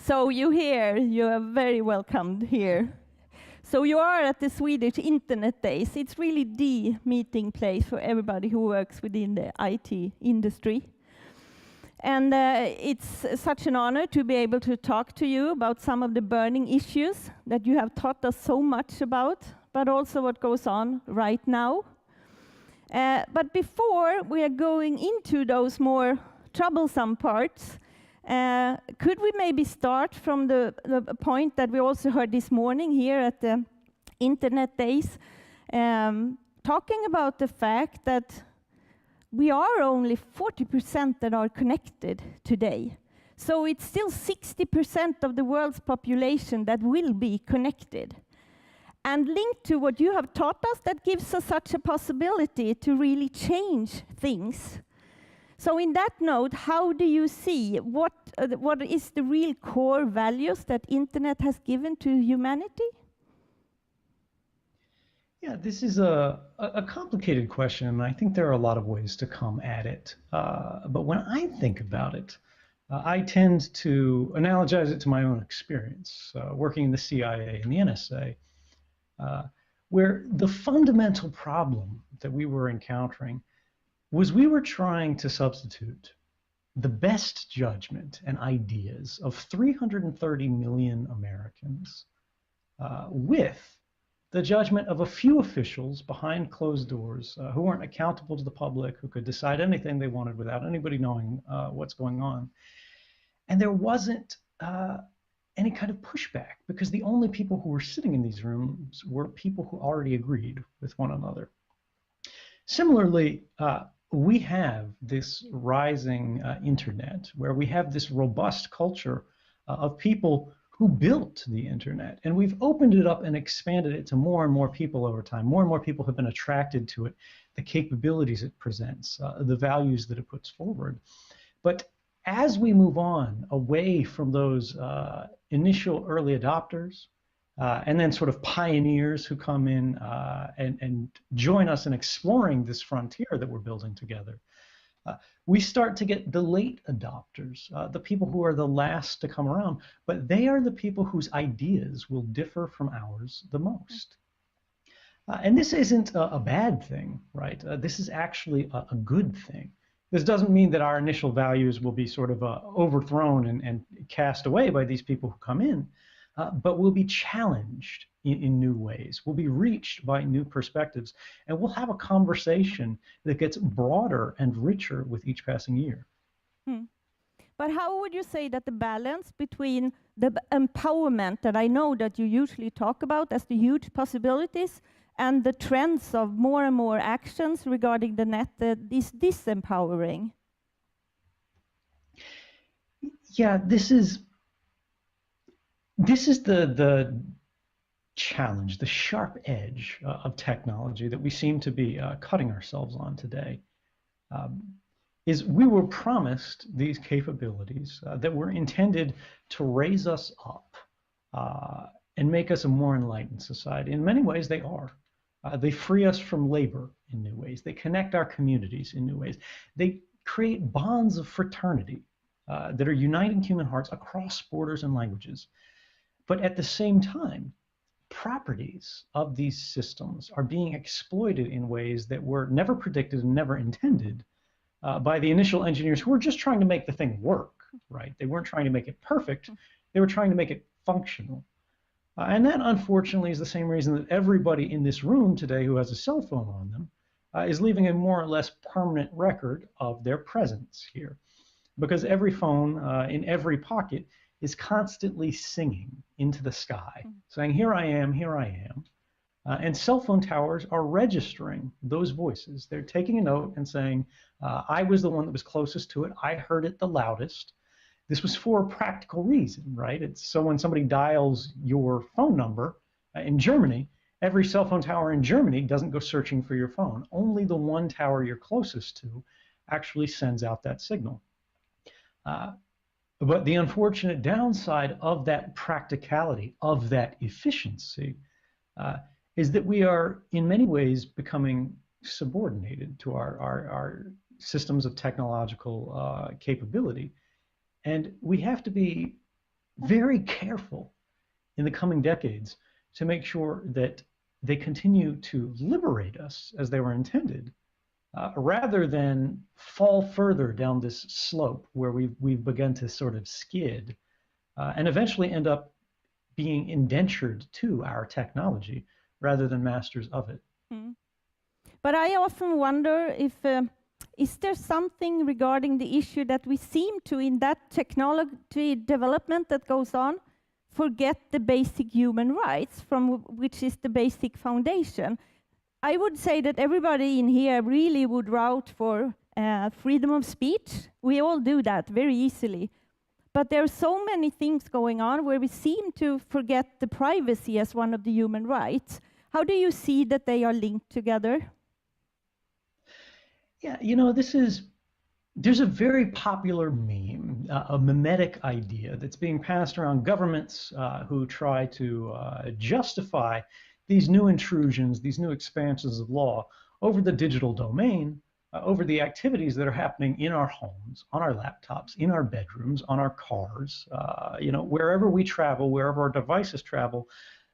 So you are very welcomed here. So you are at the Swedish Internet Days. It's really the meeting place for everybody who works within the IT industry. And it's such an honor to be able to talk to you about some of the burning issues that you have taught us so much about, but also what goes on right now. But before we are going into those more troublesome parts, could we maybe start from the point that we also heard this morning here at the Internet Days, talking about the fact that we are only 40% that are connected today. So it's still 60% of the world's population that will be connected. And linked to what you have taught us, that gives us such a possibility to really change things. So in that note, how do you see, what is the real core values that Internet has given to humanity? Yeah, this is a complicated question, and I think there are a lot of ways to come at it. But when I think about it, I tend to analogize it to my own experience, working in the CIA and the NSA, where the fundamental problem that we were encountering was we were trying to substitute the best judgment and ideas of 330 million Americans with the judgment of a few officials behind closed doors who weren't accountable to the public, who could decide anything they wanted without anybody knowing what's going on. And there wasn't any kind of pushback, because the only people who were sitting in these rooms were people who already agreed with one another. Similarly, we have this rising internet, where we have this robust culture of people who built the internet, and we've opened it up and expanded it to more and more people over time. More and more people have been attracted to it, the capabilities it presents, the values that it puts forward. But as we move on away from those initial early adopters, and then sort of pioneers who come in and join us in exploring this frontier that we're building together, we start to get the late adopters, the people who are the last to come around, but they are the people whose ideas will differ from ours the most. And this isn't a bad thing, right? This is actually a good thing. This doesn't mean that our initial values will be sort of overthrown and cast away by these people who come in, but will be challenged in new ways. We'll be reached by new perspectives, and we'll have a conversation that gets broader and richer with each passing year. But how would you say that the balance between the empowerment that I know that you usually talk about as the huge possibilities and the trends of more and more actions regarding the net that is disempowering? Yeah, this is the challenge, the sharp edge of technology that we seem to be cutting ourselves on today. Is we were promised these capabilities that were intended to raise us up and make us a more enlightened society. In many ways, they are. They free us from labor in new ways. They connect our communities in new ways. They create bonds of fraternity that are uniting human hearts across borders and languages. But at the same time, properties of these systems are being exploited in ways that were never predicted and never intended by the initial engineers who were just trying to make the thing work, right? They weren't trying to make it perfect. They were trying to make it functional. And that, unfortunately, is the same reason that everybody in this room today who has a cell phone on them is leaving a more or less permanent record of their presence here. Because every phone in every pocket is constantly singing into the sky, saying, here I am, here I am. And cell phone towers are registering those voices. They're taking a note and saying, I was the one that was closest to it. I heard it the loudest. This was for a practical reason, right? It's so when somebody dials your phone number in Germany, every cell phone tower in Germany doesn't go searching for your phone. Only the one tower you're closest to actually sends out that signal. But the unfortunate downside of that practicality, of that efficiency, is that we are in many ways becoming subordinated to our systems of technological capability. And we have to be very careful in the coming decades to make sure that they continue to liberate us as they were intended, rather than fall further down this slope where we've begun to sort of skid, and eventually end up being indentured to our technology rather than masters of it. Mm. But I often wonder if is there something regarding the issue that we seem to, in that technology development that goes on, forget the basic human rights, from which is the basic foundation. I would say that everybody in here really would route for freedom of speech. We all do that very easily. But there are so many things going on where we seem to forget the privacy as one of the human rights. How do you see that they are linked together? Yeah, there's a very popular meme, a mimetic idea that's being passed around governments who try to justify these new intrusions, these new expansions of law over the digital domain, over the activities that are happening in our homes, on our laptops, in our bedrooms, on our cars, wherever we travel, wherever our devices travel,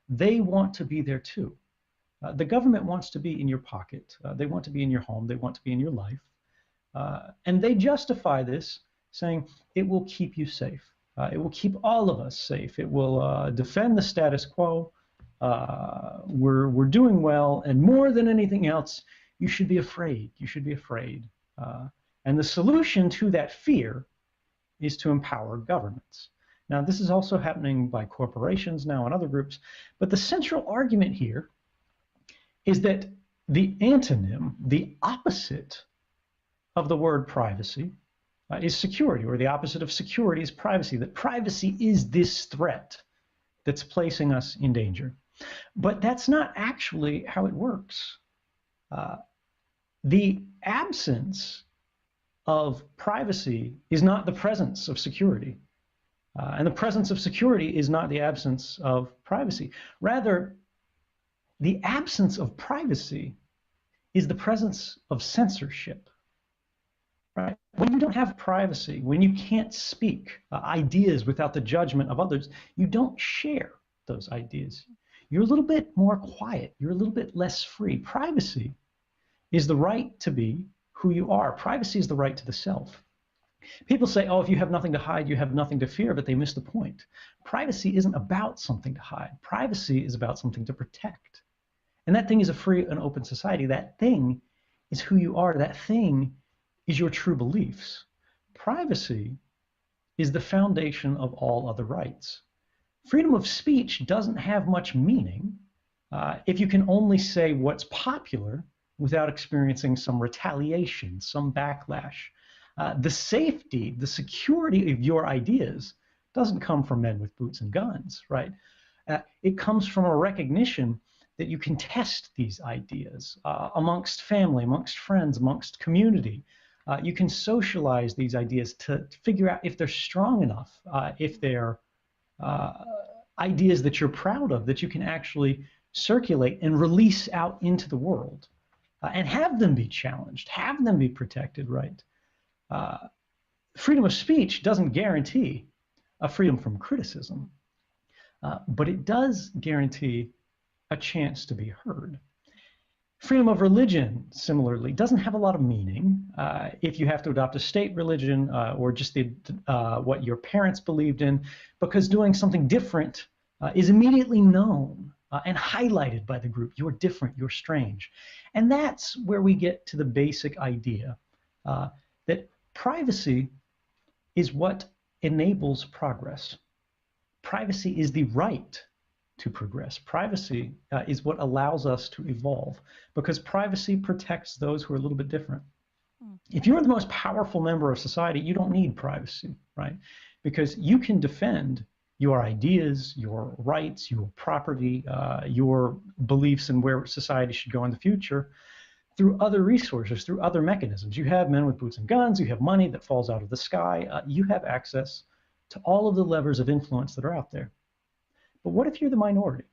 they want to be there too. The government wants to be in your pocket. They want to be in your home. They want to be in your life. And they justify this, saying it will keep you safe. It will keep all of us safe. It will defend the status quo. We're doing well, and more than anything else, you should be afraid. You should be afraid. And the solution to that fear is to empower governments. Now, this is also happening by corporations now and other groups, but the central argument here is that the antonym, the opposite of the word privacy, is security, or the opposite of security is privacy, that privacy is this threat that's placing us in danger. But that's not actually how it works. The absence of privacy is not the presence of security. And the presence of security is not the absence of privacy. Rather, the absence of privacy is the presence of censorship. Right? When you don't have privacy, when you can't speak ideas without the judgment of others, you don't share those ideas. You're a little bit more quiet. You're a little bit less free. Privacy is the right to be who you are. Privacy is the right to the self. People say, oh, if you have nothing to hide, you have nothing to fear, but they miss the point. Privacy isn't about something to hide. Privacy is about something to protect. And that thing is a free and open society. That thing is who you are. That thing is your true beliefs. Privacy is the foundation of all other rights. Freedom of speech doesn't have much meaning if you can only say what's popular without experiencing some retaliation, some backlash. The safety, the security of your ideas doesn't come from men with boots and guns, right? It comes from a recognition that you can test these ideas amongst family, amongst friends, amongst community. You can socialize these ideas to figure out if they're strong enough, if they're ideas that you're proud of, that you can actually circulate and release out into the world, and have them be challenged, have them be protected, right? Freedom of speech doesn't guarantee a freedom from criticism, but it does guarantee a chance to be heard. Freedom of religion, similarly, doesn't have a lot of meaning if you have to adopt a state religion or just what your parents believed in, because doing something different is immediately known and highlighted by the group. You're different, you're strange. And that's where we get to the basic idea that privacy is what enables progress. Privacy is the right to progress. Privacy is what allows us to evolve, because privacy protects those who are a little bit different. If you're the most powerful member of society, you don't need privacy, right? Because you can defend your ideas, your rights, your property, your beliefs in where society should go in the future through other resources, through other mechanisms. You have men with boots and guns, you have money that falls out of the sky, you have access to all of the levers of influence that are out there. But what if you're the minority?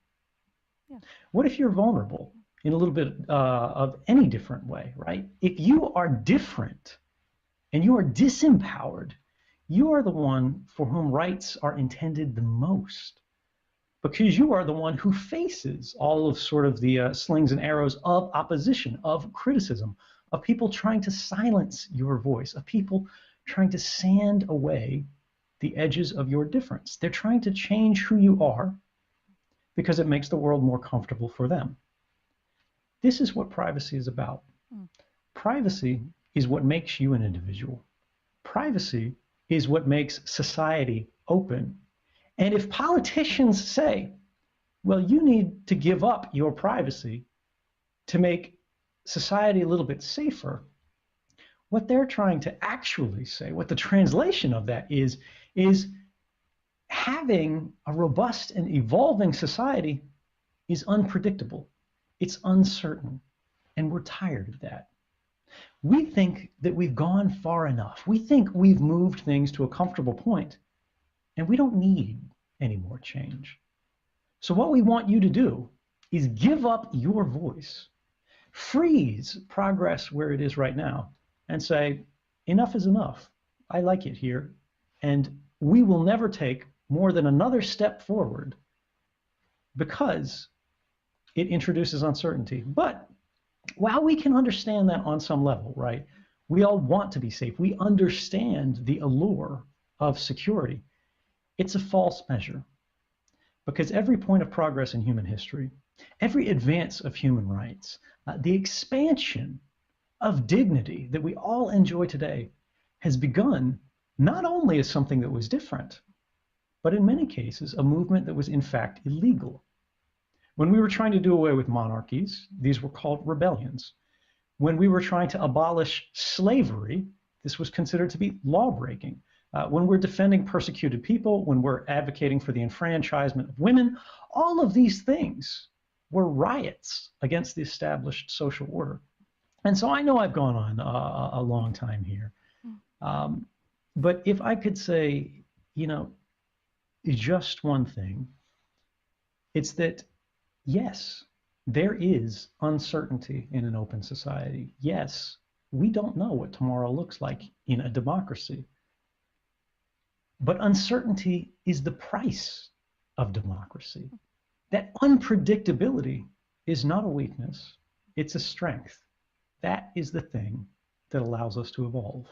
Yeah. What if you're vulnerable in a little bit of any different way, right? If you are different and you are disempowered, you are the one for whom rights are intended the most, because you are the one who faces all of sort of the slings and arrows of opposition, of criticism, of people trying to silence your voice, of people trying to sand away the edges of your difference. They're trying to change who you are because it makes the world more comfortable for them. This is what privacy is about. Privacy is what makes you an individual. Privacy is what makes society open. And if politicians say, well, you need to give up your privacy to make society a little bit safer, what they're trying to actually say, what the translation of that is having a robust and evolving society is unpredictable. It's uncertain. And we're tired of that. We think that we've gone far enough. We think we've moved things to a comfortable point, and we don't need any more change. So what we want you to do is give up your voice, freeze progress where it is right now, and say, enough is enough. I like it here, and we will never take more than another step forward because it introduces uncertainty. But while we can understand that on some level, right? We all want to be safe. We understand the allure of security. It's a false measure, because every point of progress in human history, every advance of human rights, the expansion of dignity that we all enjoy today has begun not only as something that was different, but in many cases, a movement that was in fact illegal. When we were trying to do away with monarchies, these were called rebellions. When we were trying to abolish slavery, this was considered to be law-breaking. When we're defending persecuted people, when we're advocating for the enfranchisement of women, all of these things were riots against the established social order. And so I know I've gone on a long time here. But if I could say, just one thing, it's that, yes, there is uncertainty in an open society. Yes, we don't know what tomorrow looks like in a democracy. But uncertainty is the price of democracy. That unpredictability is not a weakness, it's a strength. That is the thing that allows us to evolve.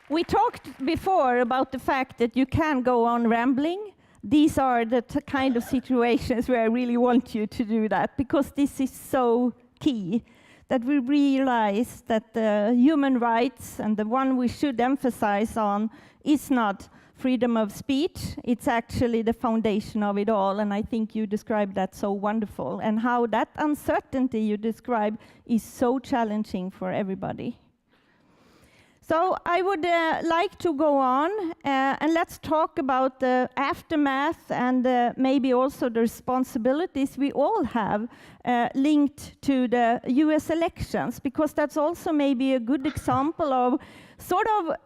We talked before about the fact that you can go on rambling. These are the kind of situations where I really want you to do that, because this is so key, that we realize that the human rights, and the one we should emphasize on, is not freedom of speech. It's actually the foundation of it all, and I think you described that so wonderful, and how that uncertainty you describe is so challenging for everybody. So I would like to go on and let's talk about the aftermath and maybe also the responsibilities we all have linked to the US elections, because that's also maybe a good example of sort of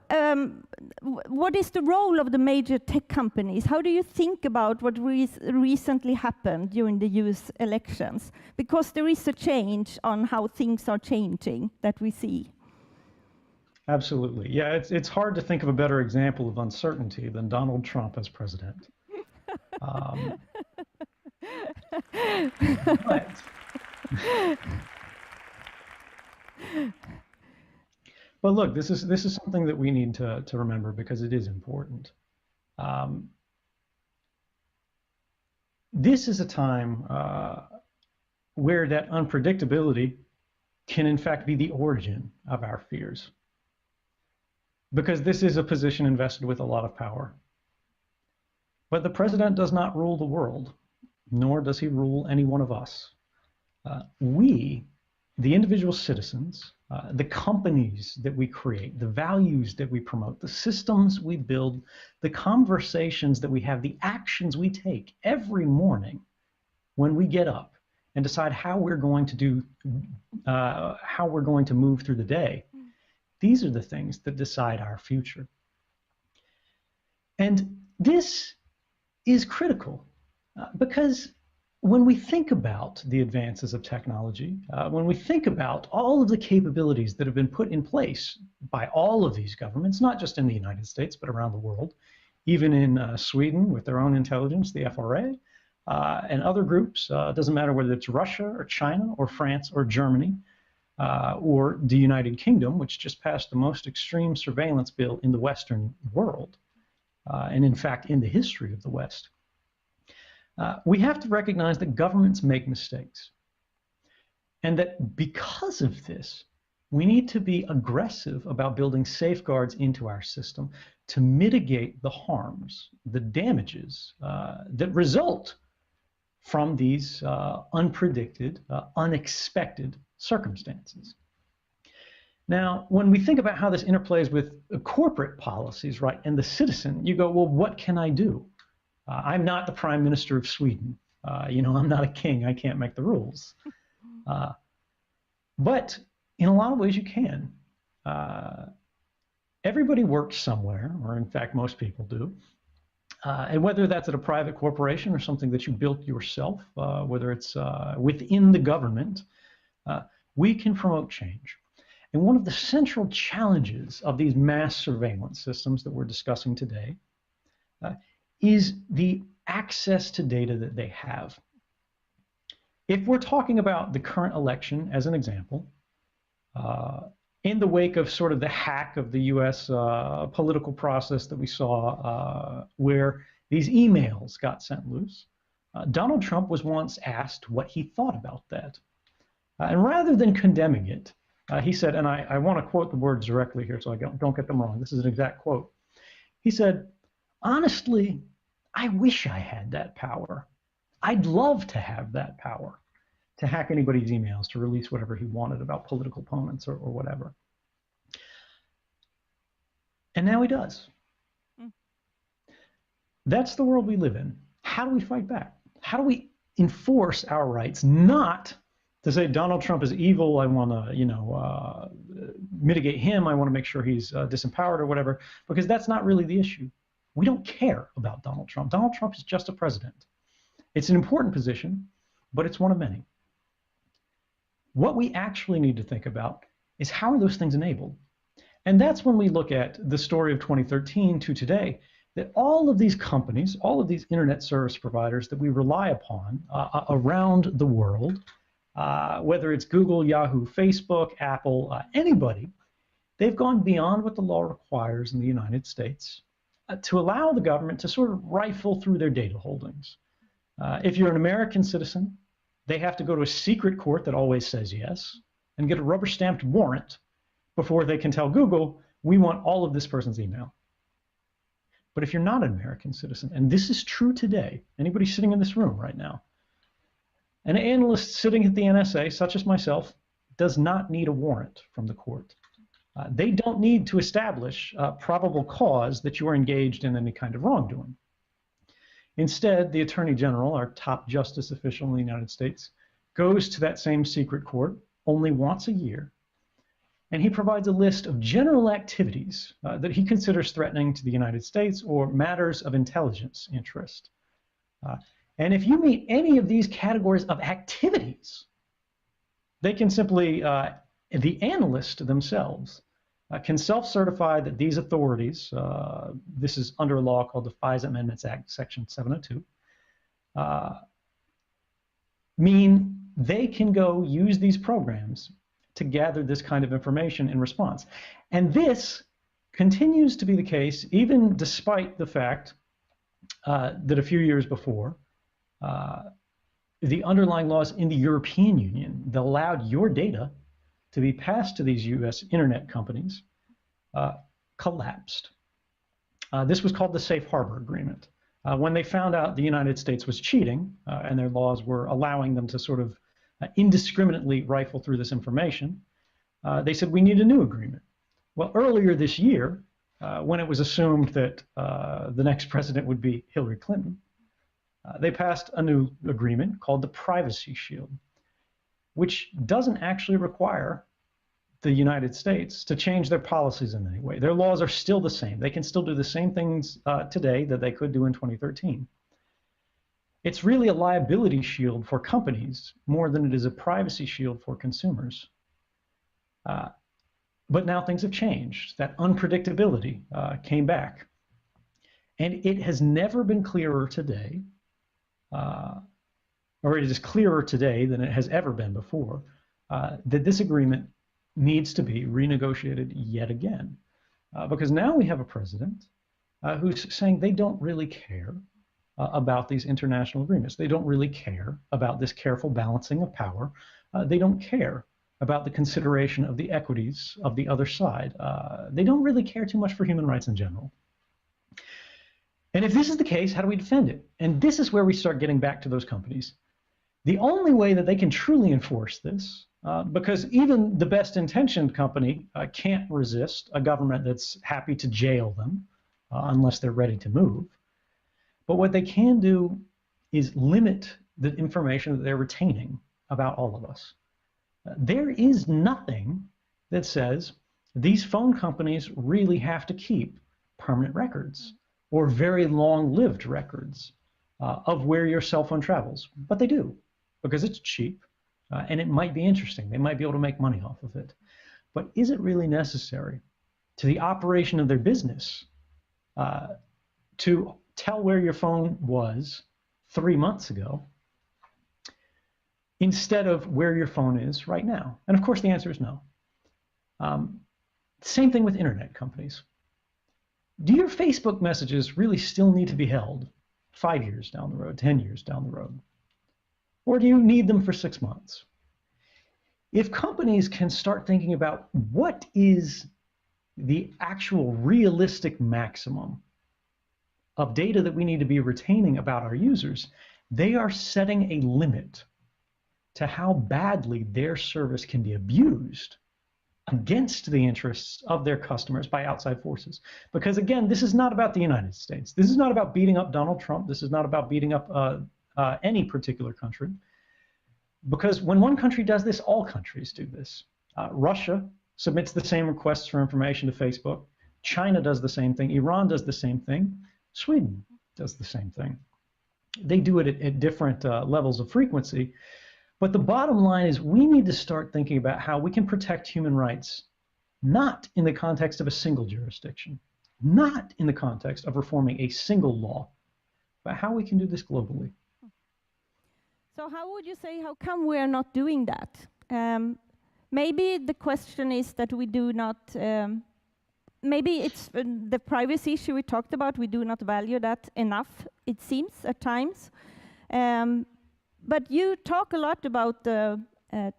what is the role of the major tech companies? How do you think about what recently happened during the US elections? Because there is a change on how things are changing that we see. Absolutely. Yeah, it's hard to think of a better example of uncertainty than Donald Trump as president. But look, this is something that we need to remember, because it is important. This is a time where that unpredictability can in fact be the origin of our fears. Because this is a position invested with a lot of power. But the president does not rule the world, nor does he rule any one of us. We, the individual citizens, the companies that we create, the values that we promote, the systems we build, the conversations that we have, the actions we take every morning when we get up and decide how we're going to move through the day. These are the things that decide our future. And this is critical because when we think about the advances of technology, when we think about all of the capabilities that have been put in place by all of these governments, not just in the United States, but around the world, even in Sweden with their own intelligence, the FRA, and other groups, doesn't matter whether it's Russia or China or France or Germany, or the United Kingdom, which just passed the most extreme surveillance bill in the Western world, and in fact in the history of the West. We have to recognize that governments make mistakes, and that because of this, we need to be aggressive about building safeguards into our system to mitigate the harms, the damages that result from these unpredicted, unexpected circumstances. Now, when we think about how this interplays with corporate policies, right, and the citizen, you go, well, what can I do? I'm not the Prime Minister of Sweden. I'm not a king. I can't make the rules. But in a lot of ways, you can. Everybody works somewhere, or in fact, most people do. And whether that's at a private corporation or something that you built yourself, whether it's within the government, we can promote change. And one of the central challenges of these mass surveillance systems that we're discussing today is the access to data that they have. If we're talking about the current election as an example, in the wake of sort of the hack of the US political process that we saw, where these emails got sent loose, Donald Trump was once asked what he thought about that. And rather than condemning it, he said, and I want to quote the words directly here so I don't get them wrong. This is an exact quote. He said, "Honestly, I wish I had that power. I'd love to have that power to hack anybody's emails, to release whatever he wanted about political opponents or whatever." And now he does. That's the world we live in. How do we fight back? How do we enforce our rights? Not to say Donald Trump is evil, I want to, mitigate him, I want to make sure he's disempowered or whatever, because that's not really the issue. We don't care about Donald Trump. Donald Trump is just a president. It's an important position, but it's one of many. What we actually need to think about is how are those things enabled? And that's when we look at the story of 2013 to today, that all of these companies, all of these internet service providers that we rely upon around the world, whether it's Google, Yahoo, Facebook, Apple, anybody, they've gone beyond what the law requires in the United States to allow the government to sort of rifle through their data holdings. If you're an American citizen, they have to go to a secret court that always says yes and get a rubber-stamped warrant before they can tell Google, we want all of this person's email. But if you're not an American citizen, and this is true today, anybody sitting in this room right now, an analyst sitting at the NSA, such as myself, does not need a warrant from the court. They don't need to establish probable cause that you are engaged in any kind of wrongdoing. Instead, the Attorney General, our top justice official in the United States, goes to that same secret court only once a year, and he provides a list of general activities that he considers threatening to the United States or matters of intelligence interest. And if you meet any of these categories of activities, they can simply, the analyst themselves, can self-certify that these authorities, this is under a law called the FISA Amendments Act, Section 702, mean they can go use these programs to gather this kind of information in response. And this continues to be the case even despite the fact that a few years before, the underlying laws in the European Union that allowed your data to be passed to these US internet companies collapsed. This was called the Safe Harbor Agreement. When they found out the United States was cheating and their laws were allowing them to sort of indiscriminately rifle through this information, they said, we need a new agreement. Well, earlier this year, when it was assumed that the next president would be Hillary Clinton, they passed a new agreement called the Privacy Shield, which doesn't actually require the United States to change their policies in any way. Their laws are still the same. They can still do the same things today that they could do in 2013. It's really a liability shield for companies more than it is a privacy shield for consumers. But now things have changed. That unpredictability came back. And it has never been clearer today, or it is clearer today than it has ever been before, that this agreement needs to be renegotiated yet again. Because now we have a president who's saying they don't really care about these international agreements. They don't really care about this careful balancing of power. They don't care about the consideration of the equities of the other side. They don't really care too much for human rights in general. And if this is the case, how do we defend it? And this is where we start getting back to those companies. The only way that they can truly enforce this, because even the best intentioned company can't resist a government that's happy to jail them unless they're ready to move. But what they can do is limit the information that they're retaining about all of us. There is nothing that says these phone companies really have to keep permanent records or very long-lived records of where your cell phone travels. But they do, because it's cheap and it might be interesting. They might be able to make money off of it. But is it really necessary to the operation of their business to tell where your phone was 3 months ago instead of where your phone is right now? And of course, the answer is no. Same thing with internet companies. Do your Facebook messages really still need to be held 5 years down the road, 10 years down the road? Or do you need them for 6 months? If companies can start thinking about what is the actual realistic maximum of data that we need to be retaining about our users, they are setting a limit to how badly their service can be abused against the interests of their customers by outside forces. Because again, this is not about the United States. This is not about beating up Donald Trump. This is not about beating up any particular country. Because when one country does this, all countries do this. Russia submits the same requests for information to Facebook. China does the same thing. Iran does the same thing. Sweden does the same thing. They do it at different levels of frequency. But the bottom line is we need to start thinking about how we can protect human rights, not in the context of a single jurisdiction, not in the context of reforming a single law, but how we can do this globally. So how would you say, how come we are not doing that? Maybe the question is that we do not, maybe it's the privacy issue we talked about, we do not value that enough, it seems, at times. But you talk a lot about the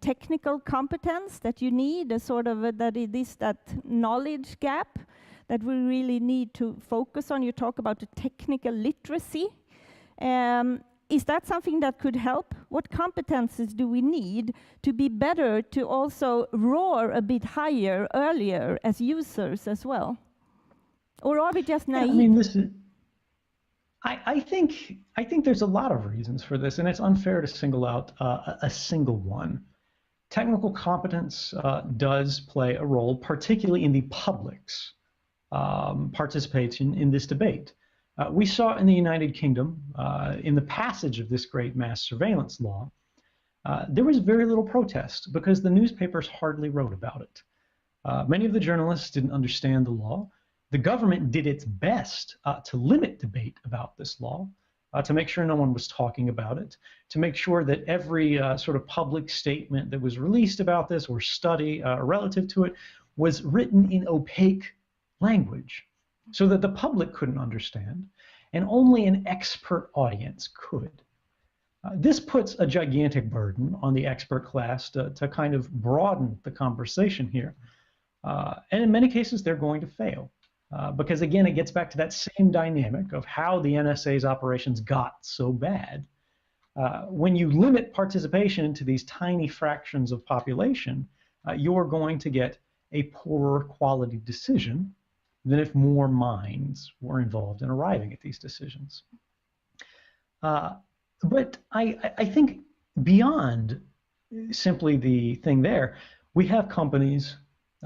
technical competence that you need, a sort of that it is that knowledge gap that we really need to focus on. You talk about the technical literacy. Is that something that could help? What competences do we need to be better to also roar a bit higher earlier as users as well? Or are we just naive? Yeah, I mean, this is, I think there's a lot of reasons for this, and it's unfair to single out a single one. Technical competence does play a role, particularly in the public's participation in this debate. We saw in the United Kingdom, in the passage of this great mass surveillance law, there was very little protest because the newspapers hardly wrote about it. Many of the journalists didn't understand the law. The government did its best to limit debate about this law, to make sure no one was talking about it, to make sure that every sort of public statement that was released about this or study relative to it was written in opaque language so that the public couldn't understand and only an expert audience could. This puts a gigantic burden on the expert class to kind of broaden the conversation here. And in many cases, they're going to fail. Because again, it gets back to that same dynamic of how the NSA's operations got so bad. When you limit participation to these tiny fractions of population, you're going to get a poorer quality decision than if more minds were involved in arriving at these decisions. But I think beyond simply the thing there, we have companies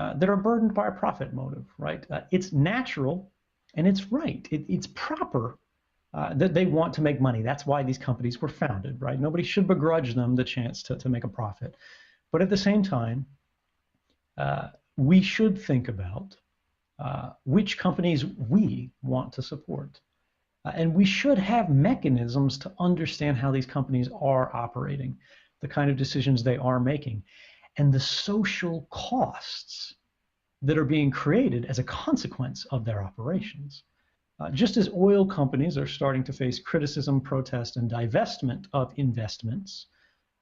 that are burdened by a profit motive, right? It's natural and it's right. It's proper that they want to make money. That's why these companies were founded, right? Nobody should begrudge them the chance to make a profit. But at the same time, we should think about which companies we want to support. And we should have mechanisms to understand how these companies are operating, the kind of decisions they are making, and the social costs that are being created as a consequence of their operations. Just as oil companies are starting to face criticism, protest, and divestment of investments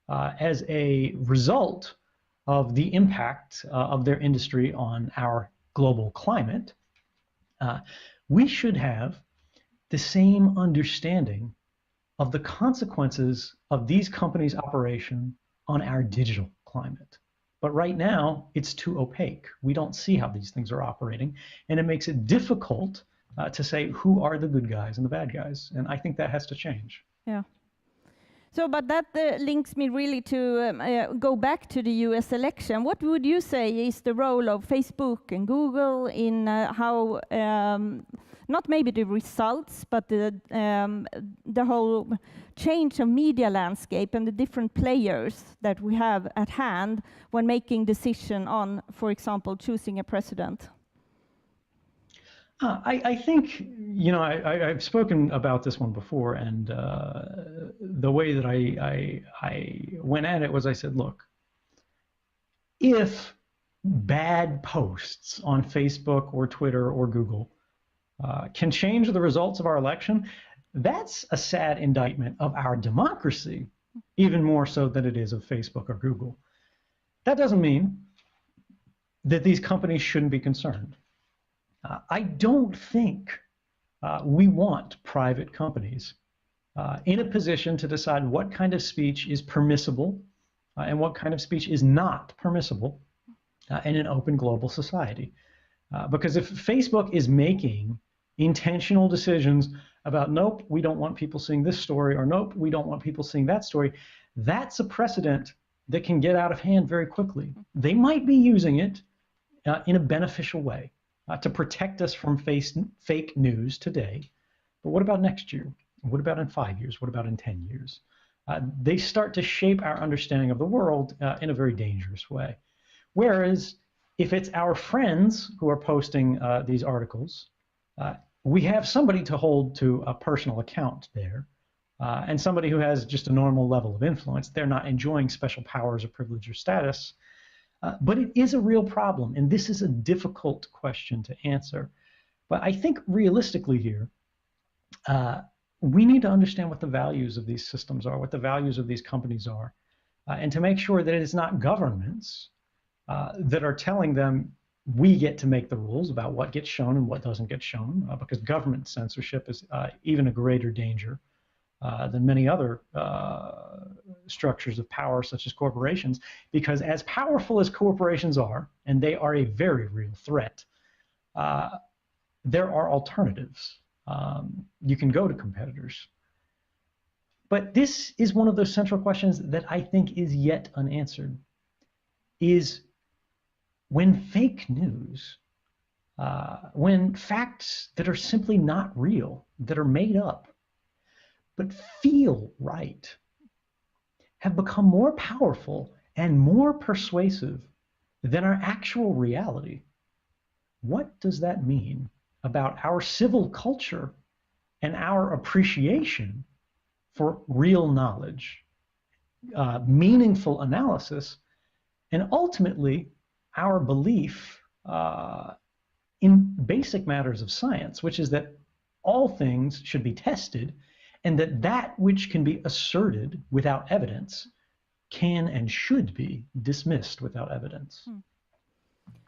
as a result of the impact of their industry on our global climate, we should have the same understanding of the consequences of these companies' operation on our digital climate. But right now, it's too opaque. We don't see how these things are operating, and it makes it difficult to say who are the good guys and the bad guys. And I think that has to change. Yeah. So, but that links me really to go back to the US election. What would you say is the role of Facebook and Google in how, not maybe the results, but the whole change of media landscape and the different players that we have at hand when making decision on, for example, choosing a president? I think, you know, I've spoken about this one before, and the way that I went at it was I said, look, if bad posts on Facebook or Twitter or Google can change the results of our election, that's a sad indictment of our democracy, even more so than it is of Facebook or Google. That doesn't mean that these companies shouldn't be concerned. I don't think we want private companies in a position to decide what kind of speech is permissible and what kind of speech is not permissible in an open global society. Because if Facebook is making intentional decisions about, nope, we don't want people seeing this story, or nope, we don't want people seeing that story, that's a precedent that can get out of hand very quickly. They might be using it in a beneficial way. To protect us from fake news today. But what about next year? What about in 5 years? What about in 10 years? They start to shape our understanding of the world in a very dangerous way. Whereas if it's our friends who are posting these articles, we have somebody to hold to a personal account there, and somebody who has just a normal level of influence. They're not enjoying special powers or privilege or status. But it is a real problem, and this is a difficult question to answer. But I think realistically here, we need to understand what the values of these systems are, what the values of these companies are, and to make sure that it is not governments that are telling them we get to make the rules about what gets shown and what doesn't get shown, because government censorship is even a greater danger than many other structures of power, such as corporations, because as powerful as corporations are, and they are a very real threat, there are alternatives. You can go to competitors. But this is one of those central questions that I think is yet unanswered, is when fake news, when facts that are simply not real, that are made up, but feel right, have become more powerful and more persuasive than our actual reality. What does that mean about our civil culture and our appreciation for real knowledge, meaningful analysis, and ultimately our belief in basic matters of science, which is that all things should be tested, and that which can be asserted without evidence can and should be dismissed without evidence.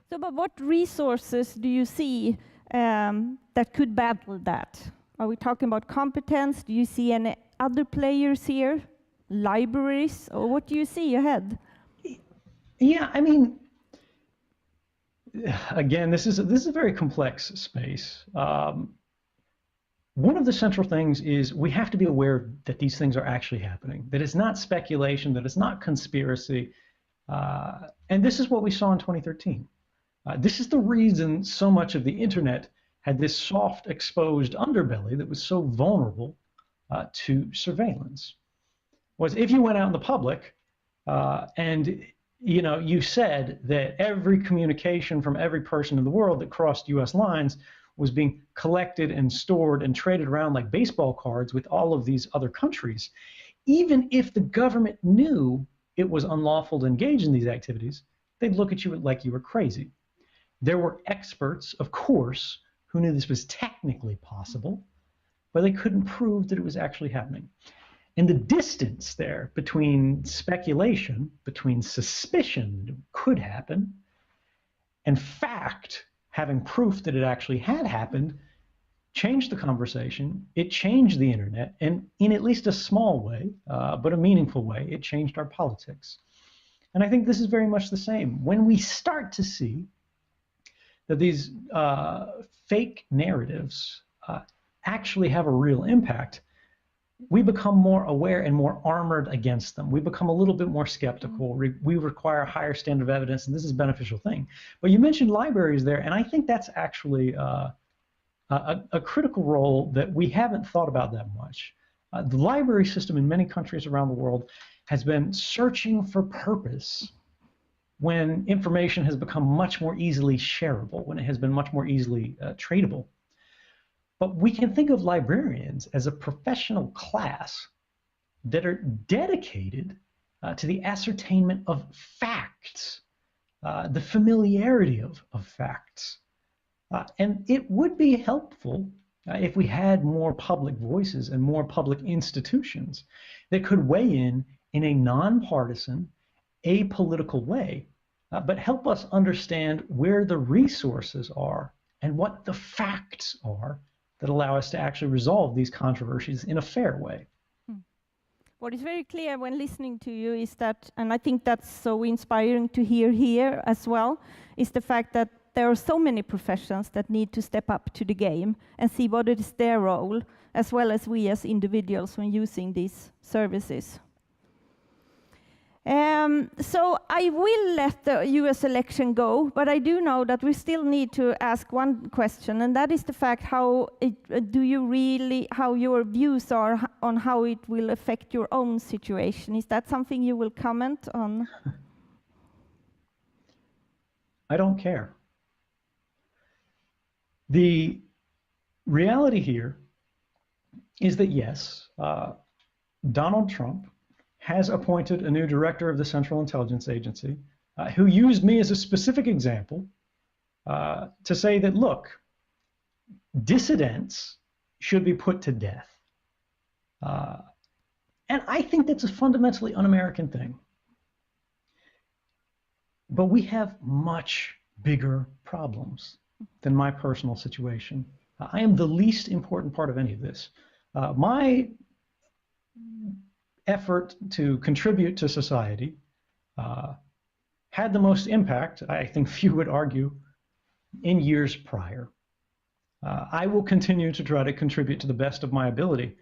So, but what resources do you see that could battle that? Are we talking about competence? Do you see any other players here? Libraries? Or what do you see ahead? Yeah, I mean, again, this is a very complex space. One of the central things is we have to be aware that these things are actually happening, that it's not speculation, that it's not conspiracy. And this is what we saw in 2013. This is the reason so much of the internet had this soft, exposed underbelly that was so vulnerable to surveillance. Was if you went out in the public and you said that every communication from every person in the world that crossed U.S. lines was being collected and stored and traded around like baseball cards with all of these other countries, even if the government knew it was unlawful to engage in these activities, they'd look at you like you were crazy. There were experts, of course, who knew this was technically possible, but they couldn't prove that it was actually happening. And the distance there between speculation, between suspicion that it could happen, and fact, having proof that it actually had happened, changed the conversation. It changed the internet, and in at least a small way, but a meaningful way, it changed our politics. And I think this is very much the same. When we start to see that these fake narratives actually have a real impact, we become more aware and more armored against them. We become a little bit more skeptical. We require a higher standard of evidence, and this is a beneficial thing. But you mentioned libraries there, and I think that's actually a critical role that we haven't thought about that much. The library system in many countries around the world has been searching for purpose when information has become much more easily shareable, when it has been much more easily tradable. But we can think of librarians as a professional class that are dedicated to the ascertainment of facts, the familiarity of facts. And it would be helpful if we had more public voices and more public institutions that could weigh in a nonpartisan, apolitical way, but help us understand where the resources are and what the facts are that allow us to actually resolve these controversies in a fair way. What is very clear when listening to you is that, and I think that's so inspiring to hear here as well, is the fact that there are so many professions that need to step up to the game and see what is their role, as well as we as individuals when using these services. So I will let the US election go, but I do know that we still need to ask one question, and that is the fact how your views are on how it will affect your own situation. Is that something you will comment on? I don't care. The reality here is that yes, Donald Trump has appointed a new director of the Central Intelligence Agency who used me as a specific example to say that, look, dissidents should be put to death. And I think that's a fundamentally un-American thing. But we have much bigger problems than my personal situation. I am the least important part of any of this. My effort to contribute to society had the most impact, I think few would argue, in years prior. I will continue to try to contribute to the best of my ability,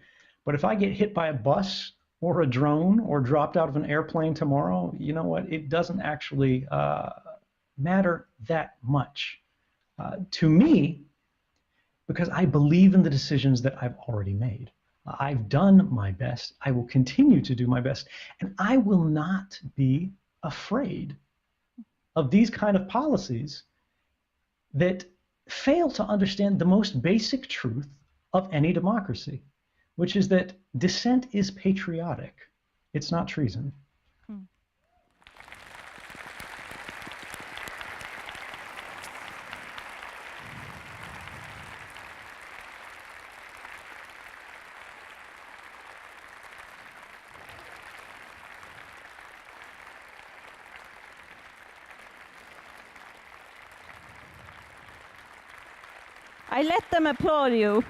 but if I get hit by a bus or a drone or dropped out of an airplane tomorrow, you know what, it doesn't actually matter that much to me, because I believe in the decisions that I've already made. I've done my best. I will continue to do my best. And I will not be afraid of these kind of policies that fail to understand the most basic truth of any democracy, which is that dissent is patriotic. It's not treason. I let them applaud you,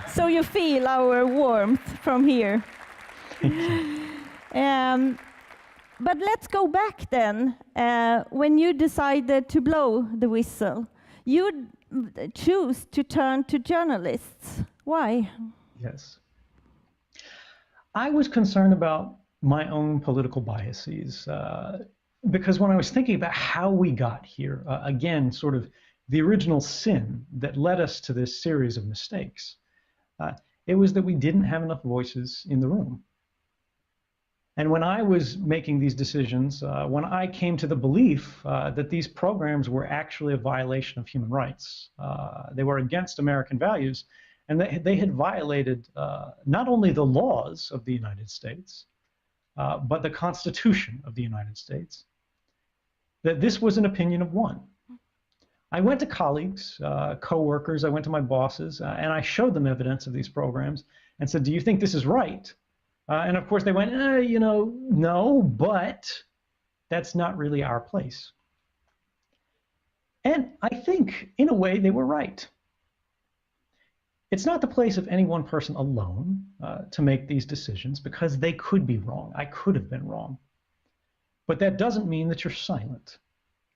so you feel our warmth from here. But let's go back then. When you decided to blow the whistle, you choose to turn to journalists. Why? Yes. I was concerned about my own political biases. Because when I was thinking about how we got here, again, sort of the original sin that led us to this series of mistakes, uh, it was that we didn't have enough voices in the room. And when I was making these decisions, when I came to the belief that these programs were actually a violation of human rights, they were against American values, and they had violated not only the laws of the United States, but the Constitution of the United States, that this was an opinion of one. I went to colleagues, co-workers, I went to my bosses, and I showed them evidence of these programs and said, do you think this is right? And of course they went, no, but that's not really our place. And I think in a way they were right. It's not the place of any one person alone to make these decisions, because they could be wrong. I could have been wrong. But that doesn't mean that you're silent.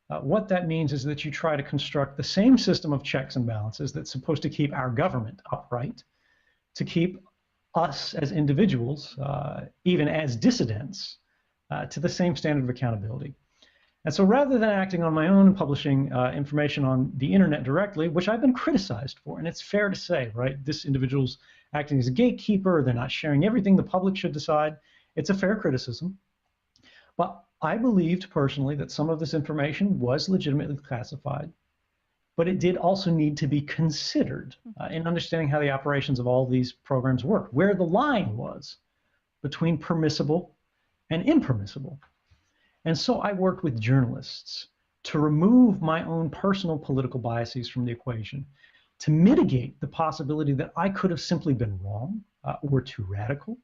What that means is that you try to construct the same system of checks and balances that's supposed to keep our government upright, to keep us as individuals, even as dissidents, to the same standard of accountability. And so rather than acting on my own and publishing information on the internet directly, which I've been criticized for, and it's fair to say, right, this individual's acting as a gatekeeper, they're not sharing everything the public should decide. It's a fair criticism. But I believed personally that some of this information was legitimately classified, but it did also need to be considered in understanding how the operations of all these programs work, where the line was between permissible and impermissible. And so I worked with journalists to remove my own personal political biases from the equation, to mitigate the possibility that I could have simply been wrong or too radical,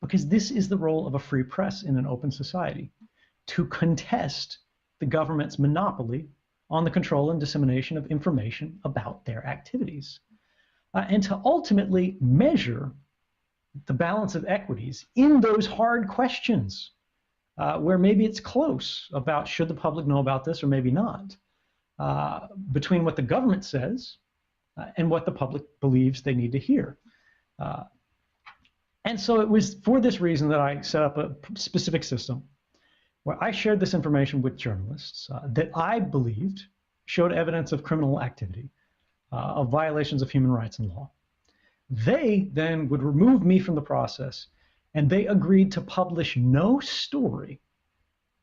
because this is the role of a free press in an open society, to contest the government's monopoly on the control and dissemination of information about their activities, and to ultimately measure the balance of equities in those hard questions where maybe it's close about should the public know about this or maybe not, between what the government says and what the public believes they need to hear. And so it was for this reason that I set up a specific system where I shared this information with journalists that I believed showed evidence of criminal activity, of violations of human rights and law. They then would remove me from the process, and they agreed to publish no story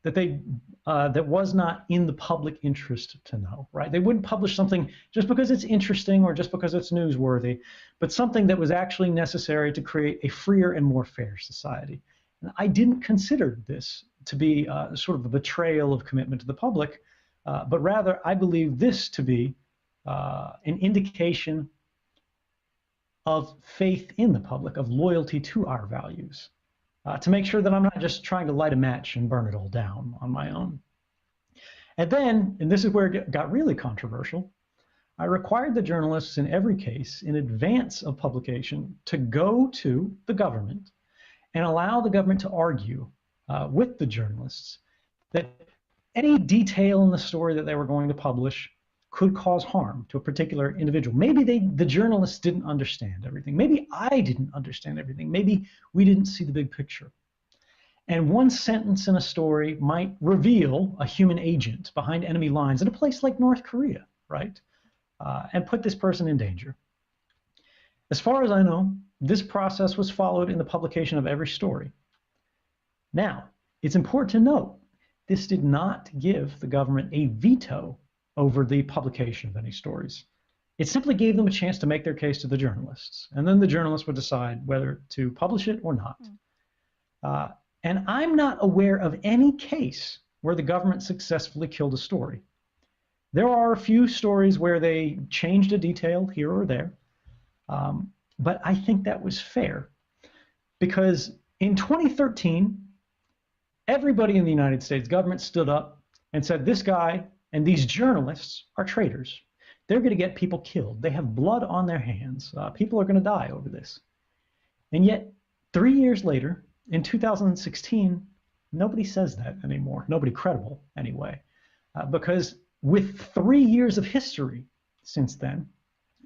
that was not in the public interest to know, right? They wouldn't publish something just because it's interesting or just because it's newsworthy, but something that was actually necessary to create a freer and more fair society. And I didn't consider this to be sort of a betrayal of commitment to the public, but rather I believe this to be an indication of faith in the public, of loyalty to our values, to make sure that I'm not just trying to light a match and burn it all down on my own. And then, and this is where it got really controversial, I required the journalists in every case, in advance of publication, to go to the government and allow the government to argue with the journalists that any detail in the story that they were going to publish could cause harm to a particular individual. Maybe the journalists didn't understand everything. Maybe I didn't understand everything. Maybe we didn't see the big picture. And one sentence in a story might reveal a human agent behind enemy lines in a place like North Korea, right? And put this person in danger. As far as I know, this process was followed in the publication of every story. Now, it's important to note, this did not give the government a veto over the publication of any stories. It simply gave them a chance to make their case to the journalists, and then the journalists would decide whether to publish it or not. And I'm not aware of any case where the government successfully killed a story. There are a few stories where they changed a detail here or there, but I think that was fair, because in 2013, everybody in the United States government stood up and said, this guy and these journalists are traitors. They're going to get people killed. They have blood on their hands. People are going to die over this. And yet, 3 years later, in 2016, nobody says that anymore. Nobody credible, anyway. Because with 3 years of history since then,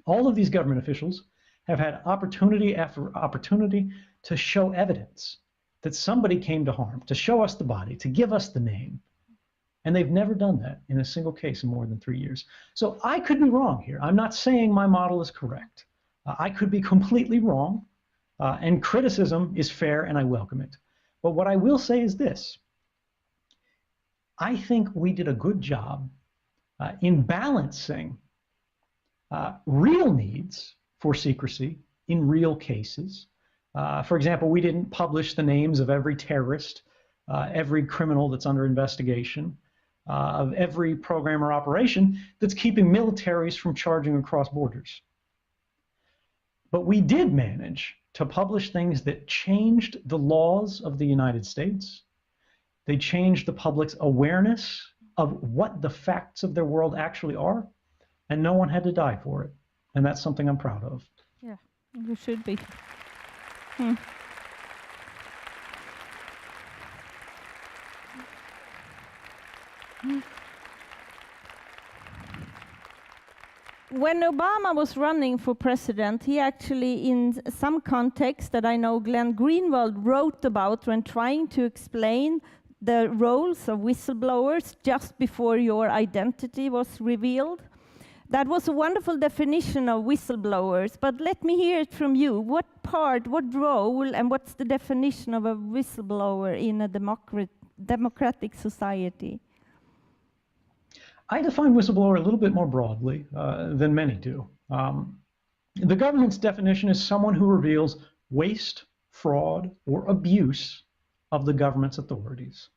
all of these government officials have had opportunity after opportunity to show evidence that somebody came to harm, to show us the body, to give us the name. And they've never done that in a single case in more than 3 years. So I could be wrong here. I'm not saying my model is correct. I could be completely wrong, and criticism is fair and I welcome it. But what I will say is this. I think we did a good job in balancing real needs for secrecy in real cases. For example, we didn't publish the names of every terrorist, every criminal that's under investigation, of every program or operation that's keeping militaries from charging across borders. But we did manage to publish things that changed the laws of the United States. They changed the public's awareness of what the facts of their world actually are, and no one had to die for it. And that's something I'm proud of. Yeah, you should be. When Obama was running for president, he actually, in some context that I know Glenn Greenwald wrote about when trying to explain the roles of whistleblowers just before your identity was revealed. That was a wonderful definition of whistleblowers, but let me hear it from you. What part, what role, and what's the definition of a whistleblower in a democratic society? I define whistleblower a little bit more broadly than many do. The government's definition is someone who reveals waste, fraud, or abuse of the government's authorities.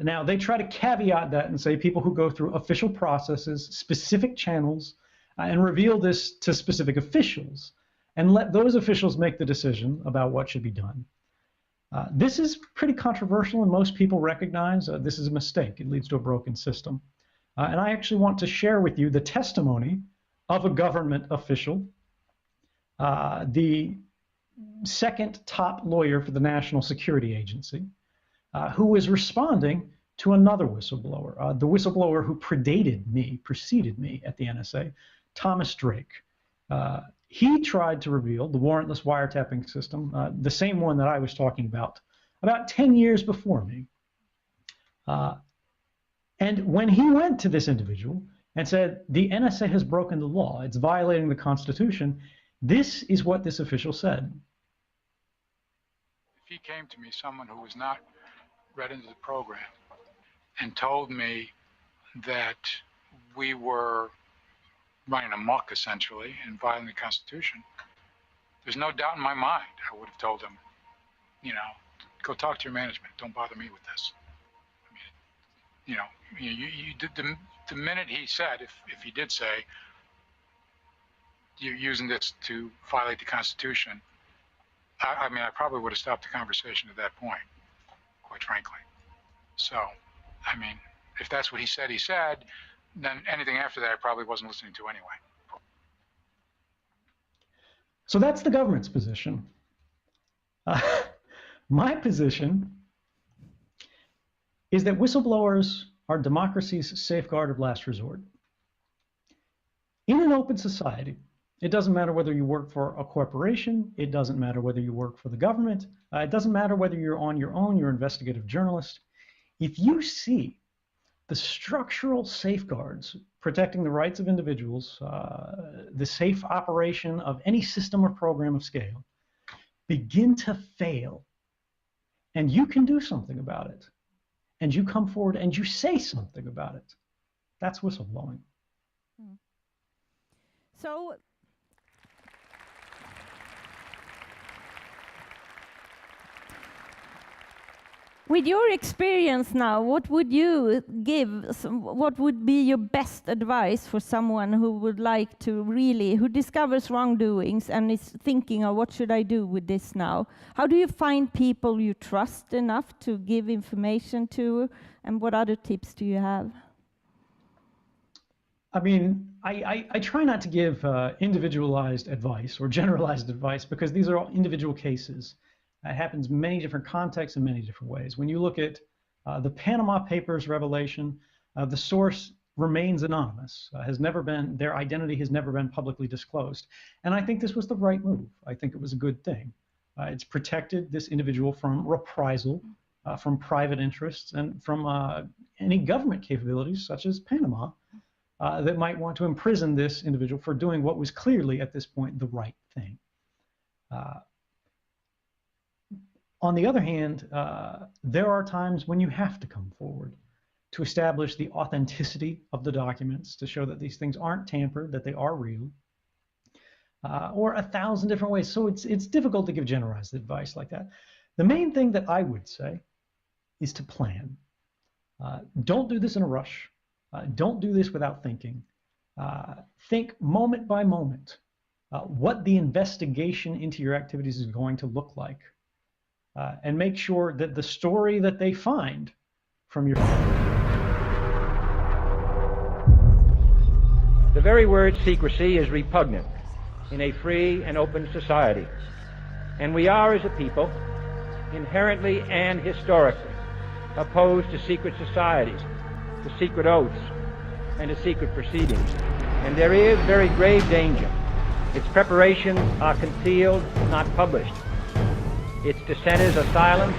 Now, they try to caveat that and say people who go through official processes, specific channels, and reveal this to specific officials, and let those officials make the decision about what should be done. This is pretty controversial, and most people recognize this is a mistake. It leads to a broken system. And I actually want to share with you the testimony of a government official, the second top lawyer for the National Security Agency, who was responding to another whistleblower, the whistleblower who preceded me at the NSA, Thomas Drake. He tried to reveal the warrantless wiretapping system, the same one that I was talking about 10 years before me. And when he went to this individual and said, the NSA has broken the law, it's violating the Constitution, this is what this official said. If he came to me, someone who was not read into the program, and told me that we were running amok, essentially, and violating the Constitution, there's no doubt in my mind I would have told him, you know, go talk to your management. Don't bother me with this. I mean, you did the minute he said, if he did say, you're using this to violate the Constitution, I mean, I probably would have stopped the conversation at that point, quite frankly. So, I mean, if that's what he said, then anything after that I probably wasn't listening to anyway. So that's the government's position. My position is that whistleblowers are democracy's safeguard of last resort. In an open society, it doesn't matter whether you work for a corporation, it doesn't matter whether you work for the government, it doesn't matter whether you're on your own, you're an investigative journalist. If you see the structural safeguards protecting the rights of individuals, the safe operation of any system or program of scale, begin to fail, and you can do something about it, and you come forward and you say something about it, that's whistleblowing. So, with your experience now, what would you give, what would be your best advice for someone who would like to who discovers wrongdoings and is thinking, oh, what should I do with this now? How do you find people you trust enough to give information to, and what other tips do you have? I mean, I try not to give individualized advice or generalized advice because these are all individual cases. It happens in many different contexts in many different ways. When you look at the Panama Papers revelation, the source remains anonymous, their identity has never been publicly disclosed. And I think this was the right move. I think it was a good thing. It's protected this individual from reprisal, from private interests, and from any government capabilities, such as Panama, that might want to imprison this individual for doing what was clearly, at this point, the right thing. On the other hand, there are times when you have to come forward to establish the authenticity of the documents, to show that these things aren't tampered, that they are real, or 1,000 different ways. So it's difficult to give generalized advice like that. The main thing that I would say is to plan. Don't do this in a rush. Don't do this without thinking. Think moment by moment what the investigation into your activities is going to look like, and make sure that the story that they find from your... The very word secrecy is repugnant in a free and open society, and we are, as a people, inherently and historically opposed to secret societies, to secret oaths, and to secret proceedings. And there is very grave danger. Its preparations are concealed, not published. Its dissenters are silenced,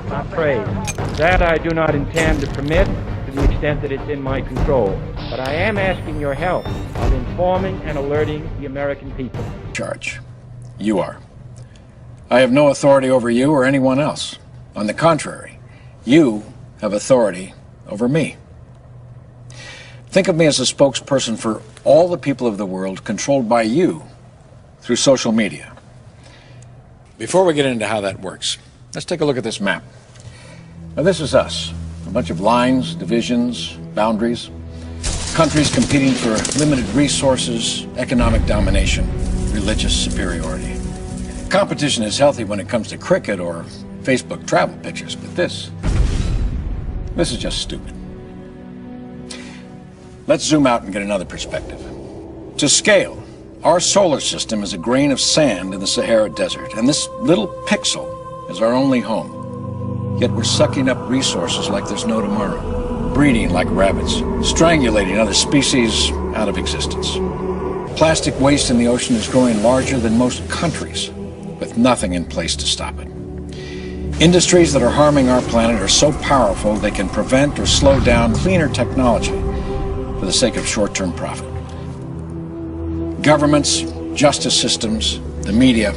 not praised. That I do not intend to permit to the extent that it's in my control. But I am asking your help of informing and alerting the American people. Charge. You are. I have no authority over you or anyone else. On the contrary, you have authority over me. Think of me as a spokesperson for all the people of the world, controlled by you through social media. Before we get into how that works, let's take a look at this map. Now, this is us. A bunch of lines, divisions, boundaries, countries competing for limited resources, economic domination, religious superiority. Competition is healthy when it comes to cricket or Facebook travel pictures, but this is just stupid. Let's zoom out and get another perspective. To scale, our solar system is a grain of sand in the Sahara Desert, and this little pixel is our only home. Yet we're sucking up resources like there's no tomorrow, breeding like rabbits, strangulating other species out of existence. Plastic waste in the ocean is growing larger than most countries, with nothing in place to stop it. Industries that are harming our planet are so powerful they can prevent or slow down cleaner technology for the sake of short-term profit. Governments, justice systems, the media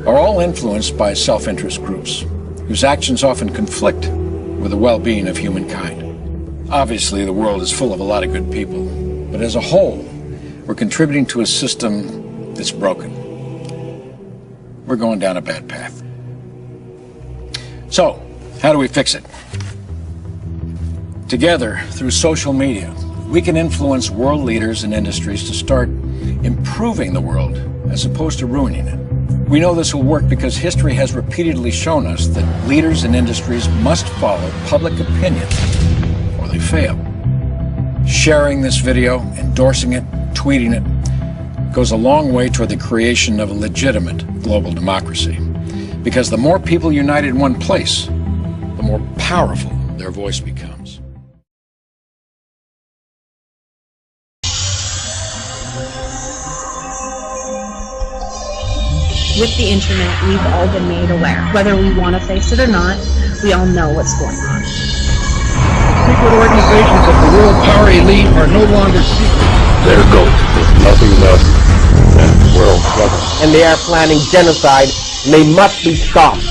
are all influenced by self-interest groups whose actions often conflict with the well-being of humankind. Obviously, the world is full of a lot of good people, but as a whole, we're contributing to a system that's broken. We're going down a bad path. So, how do we fix it? Together, through social media, we can influence world leaders and industries to start improving the world as opposed to ruining it. We know this will work because history has repeatedly shown us that leaders and industries must follow public opinion or they fail. Sharing this video, endorsing it, tweeting it, goes a long way toward the creation of a legitimate global democracy. Because the more people unite in one place, the more powerful their voice becomes. With the internet, we've all been made aware. Whether we want to face it or not, we all know what's going on. Secret organizations of the world power elite are no longer secret. Their goal is nothing less than world government. And they are planning genocide, and they must be stopped.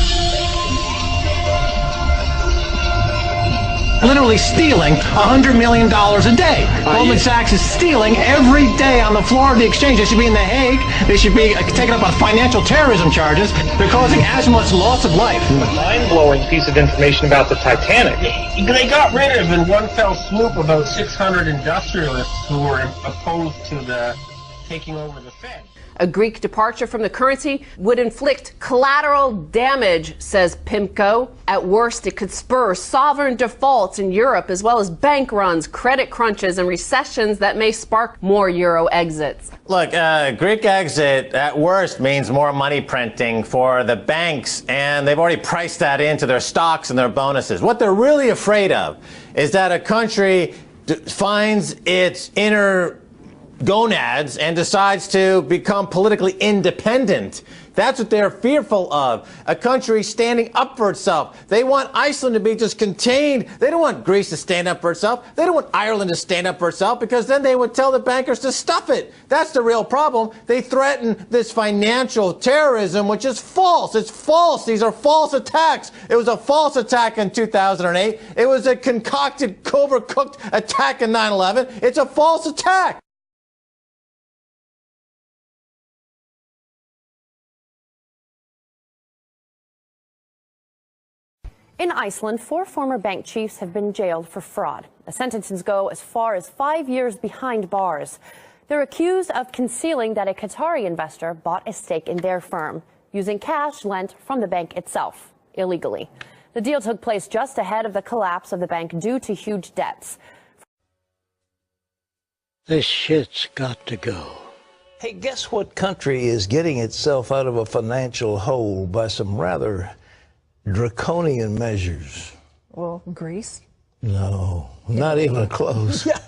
Literally stealing $100 million a day. Goldman Sachs is stealing every day on the floor of the exchange. They should be in The Hague. They should be taken up on financial terrorism charges. They're causing as much loss of life. A mind-blowing piece of information about the Titanic. They got rid of, in one fell swoop, about 600 industrialists who were opposed to the taking over the Fed. A Greek departure from the currency would inflict collateral damage, says PIMCO. At worst, it could spur sovereign defaults in Europe, as well as bank runs, credit crunches, and recessions that may spark more euro exits. Look, Greek exit, at worst, means more money printing for the banks, and they've already priced that into their stocks and their bonuses. What they're really afraid of is that a country finds its inner gonads and decides to become politically independent. That's what they're fearful of. A country standing up for itself. They want Iceland to be just contained. They don't want Greece to stand up for itself. They don't want Ireland to stand up for itself, because then they would tell the bankers to stuff it. That's the real problem. They threaten this financial terrorism, which is false. It's false. These are false attacks. It was a false attack in 2008. It was a concocted, overcooked attack in 9/11. It's a false attack. In Iceland, 4 former bank chiefs have been jailed for fraud. The sentences go as far as 5 years behind bars. They're accused of concealing that a Qatari investor bought a stake in their firm, using cash lent from the bank itself, illegally. The deal took place just ahead of the collapse of the bank due to huge debts. This shit's got to go. Hey, guess what country is getting itself out of a financial hole by some rather draconian measures? Well, Greece? No, not even close. Yeah.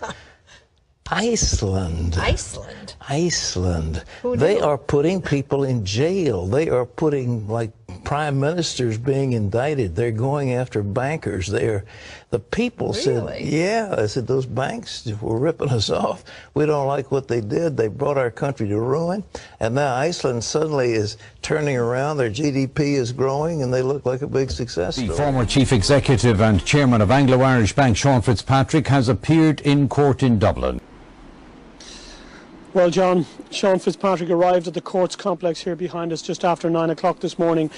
Iceland. Iceland? Iceland. Who They knew? are putting people in jail. They are putting, like, prime ministers being indicted. They're going after bankers. The people said, yeah, I said, those banks were ripping us off. We don't like what they did. They brought our country to ruin. And now Iceland suddenly is turning around. Their GDP is growing, and they look like a big success story. The former chief executive and chairman of Anglo-Irish Bank, Sean Fitzpatrick, has appeared in court in Dublin. Well, John, Sean Fitzpatrick arrived at the courts complex here behind us just after 9 o'clock this morning.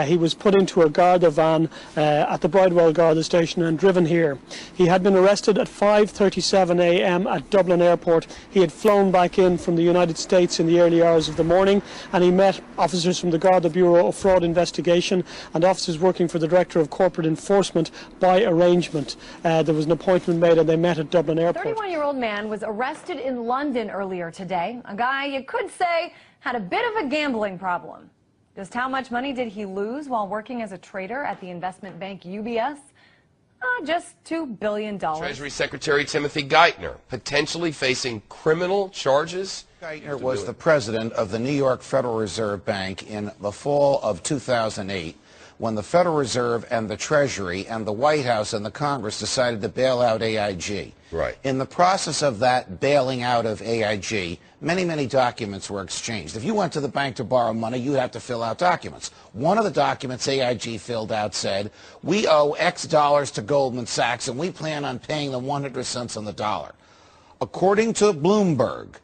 He was put into a Garda van at the Bridewell Garda station and driven here. He had been arrested at 5:37 a.m. at Dublin Airport. He had flown back in from the United States in the early hours of the morning, and he met officers from the Garda Bureau of Fraud Investigation and officers working for the Director of Corporate Enforcement by arrangement. There was an appointment made, and they met at Dublin Airport. A 31-year-old man was arrested in London earlier today. A guy you could say had a bit of a gambling problem. Just how much money did he lose while working as a trader at the investment bank UBS? Just $2 billion. Treasury Secretary Timothy Geithner potentially facing criminal charges. Geithner was the president of the New York Federal Reserve Bank in the fall of 2008, when the Federal Reserve and the Treasury and the White House and the Congress decided to bail out AIG. Right. In the process of that bailing out of AIG, many documents were exchanged. If you went to the bank to borrow money, you'd have to fill out documents. One of the documents AIG filled out said, we owe X dollars to Goldman Sachs, and we plan on paying them 100 cents on the dollar. According to Bloomberg,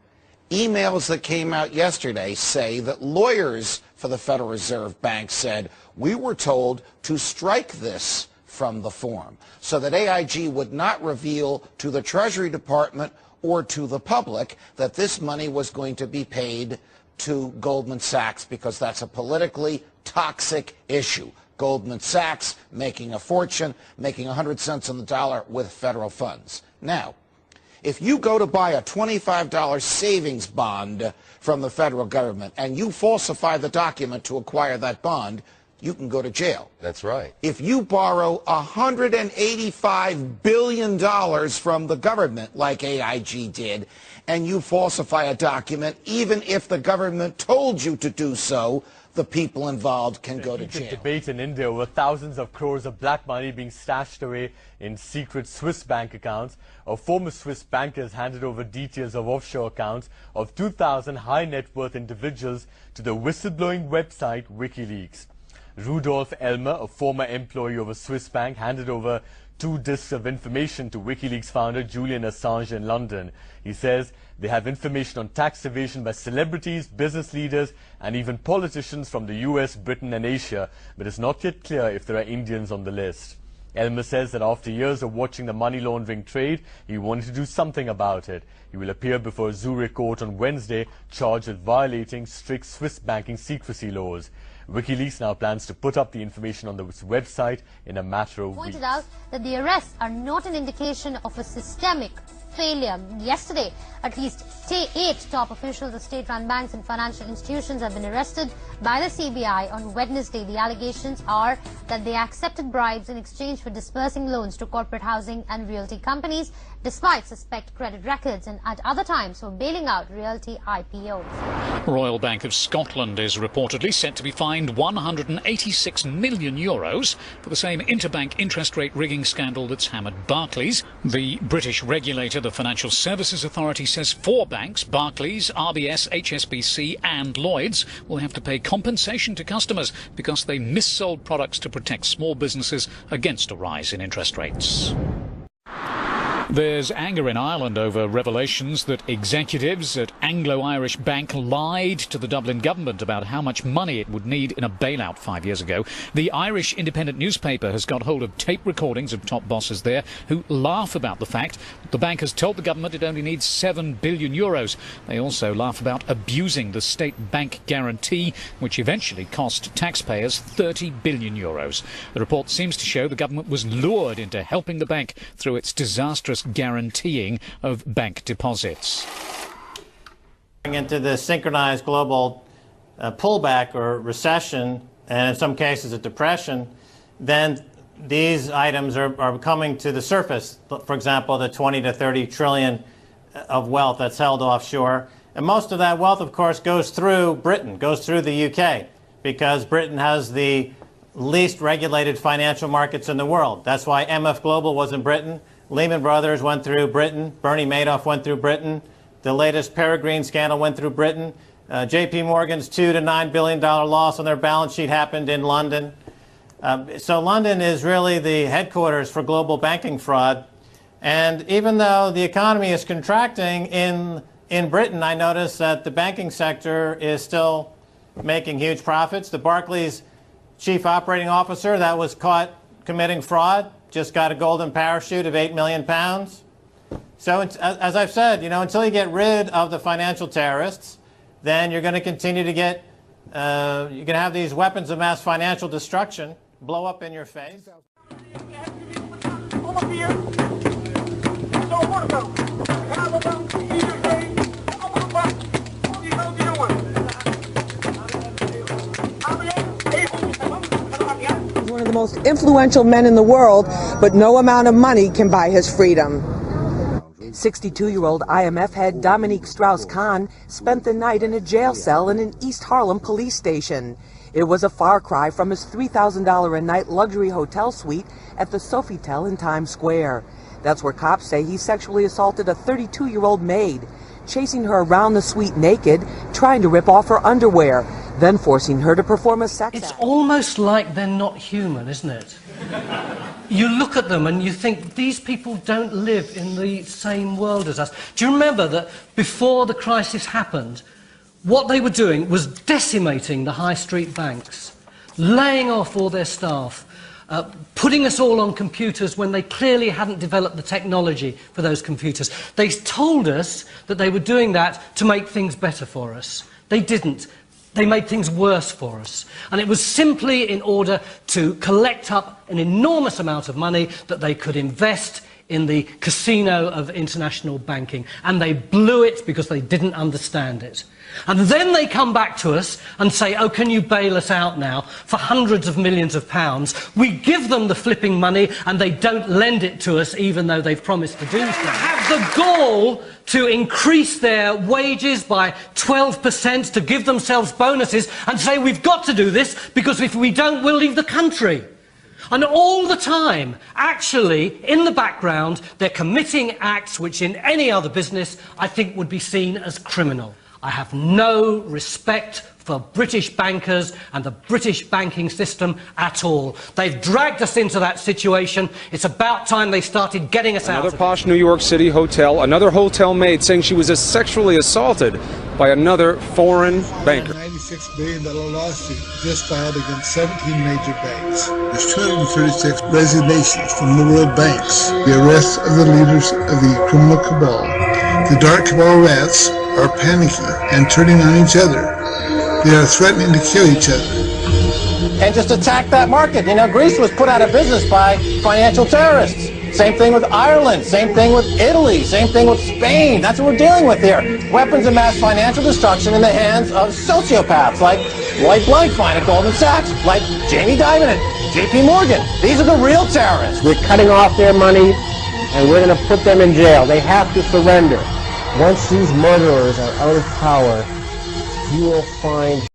emails that came out yesterday say that lawyers for the Federal Reserve Bank said, we were told to strike this from the form so that AIG would not reveal to the Treasury Department or to the public that this money was going to be paid to Goldman Sachs, because that's a politically toxic issue. Goldman Sachs making a fortune, making 100 cents on the dollar with federal funds. Now, if you go to buy a $25 savings bond from the federal government and you falsify the document to acquire that bond, you can go to jail. That's right. If you borrow $185 billion from the government, like AIG did, and you falsify a document, even if the government told you to do so, the people involved can go to jail. Debate in India over thousands of crores of black money being stashed away in secret Swiss bank accounts. A former Swiss banker has handed over details of offshore accounts of 2,000 high net worth individuals to the whistleblowing website WikiLeaks. Rudolf Elmer, a former employee of a Swiss bank, handed over 2 disks of information to WikiLeaks founder Julian Assange in London. He says they have information on tax evasion by celebrities, business leaders, and even politicians from the US, Britain, and Asia, but it's not yet clear if there are Indians on the list. Elmer says that after years of watching the money laundering trade, he wanted to do something about it. He will appear before a Zurich court on Wednesday, charged with violating strict Swiss banking secrecy laws. WikiLeaks now plans to put up the information on the website in a matter of weeks. Pointed out that the arrests are not an indication of a systemic failure. Yesterday, at least 8 top officials of state-run banks and financial institutions have been arrested by the CBI on Wednesday. The allegations are that they accepted bribes in exchange for dispersing loans to corporate housing and realty companies, despite suspect credit records, and at other times for bailing out realty IPOs. Royal Bank of Scotland is reportedly set to be fined €186 million for the same interbank interest rate rigging scandal that's hammered Barclays. The British regulator, the Financial Services Authority, says 4 banks, Barclays, RBS, HSBC and Lloyds, will have to pay compensation to customers because they missold products to protect small businesses against a rise in interest rates. There's anger in Ireland over revelations that executives at Anglo-Irish Bank lied to the Dublin government about how much money it would need in a bailout 5 years ago. The Irish Independent newspaper has got hold of tape recordings of top bosses there who laugh about the fact that the bank has told the government it only needs €7 billion. They also laugh about abusing the state bank guarantee, which eventually cost taxpayers €30 billion. The report seems to show the government was lured into helping the bank through its disastrous guaranteeing of bank deposits. Into the synchronized global pullback or recession, and in some cases a depression, then these items are coming to the surface. For example, the 20 to 30 trillion of wealth that's held offshore. And most of that wealth, of course, goes through Britain, goes through the UK, because Britain has the least regulated financial markets in the world. That's why MF Global was in Britain. Lehman Brothers went through Britain. Bernie Madoff went through Britain. The latest Peregrine scandal went through Britain. JP Morgan's $2 to $9 billion loss on their balance sheet happened in London. So London is really the headquarters for global banking fraud. And even though the economy is contracting in Britain, I notice that the banking sector is still making huge profits. The Barclays chief operating officer that was caught committing fraud just got a golden parachute of £8 million. So as I've said, until you get rid of the financial terrorists, then you're going to continue to get, you're going to have these weapons of mass financial destruction blow up in your face. One of the most influential men in the world, but no amount of money can buy his freedom. 62-year-old IMF head Dominique Strauss-Kahn spent the night in a jail cell in an East Harlem police station. It was a far cry from his $3,000 a night luxury hotel suite at the Sofitel in Times Square. That's where cops say he sexually assaulted a 32-year-old maid, chasing her around the suite naked, trying to rip off her underwear, then forcing her to perform a sex act. It's almost like they're not human, isn't it? You look at them and you think, these people don't live in the same world as us. Do you remember that before the crisis happened, what they were doing was decimating the high street banks, laying off all their staff, putting us all on computers when they clearly hadn't developed the technology for those computers. They told us that they were doing that to make things better for us. They didn't. They made things worse for us. And it was simply in order to collect up an enormous amount of money that they could invest in the casino of international banking. And they blew it because they didn't understand it. And then they come back to us and say, oh, can you bail us out now for hundreds of millions of pounds? We give them the flipping money and they don't lend it to us even though they've promised to do so. They have the gall to increase their wages by 12%, to give themselves bonuses and say we've got to do this because if we don't, we'll leave the country. And all the time, actually, in the background, they're committing acts which in any other business I think would be seen as criminal. I have no respect for British bankers and the British banking system at all. They've dragged us into that situation. It's about time they started getting us out. Another posh New York City hotel, another hotel maid saying she was sexually assaulted by another foreign banker. $96 billion lawsuit just filed against 17 major banks. There's 236 resignations from the world banks. The arrests of the leaders of the criminal cabal. The dark cabal rats are panicking and turning on each other. They are threatening to kill each other. And just attack that market. Greece was put out of business by financial terrorists. Same thing with Ireland. Same thing with Italy. Same thing with Spain. That's what we're dealing with here. Weapons of mass financial destruction in the hands of sociopaths like Lloyd Blankfein at Goldman Sachs, like Jamie Dimon at JP Morgan. These are the real terrorists. We're cutting off their money, and we're going to put them in jail. They have to surrender. Once these murderers are out of power, you will find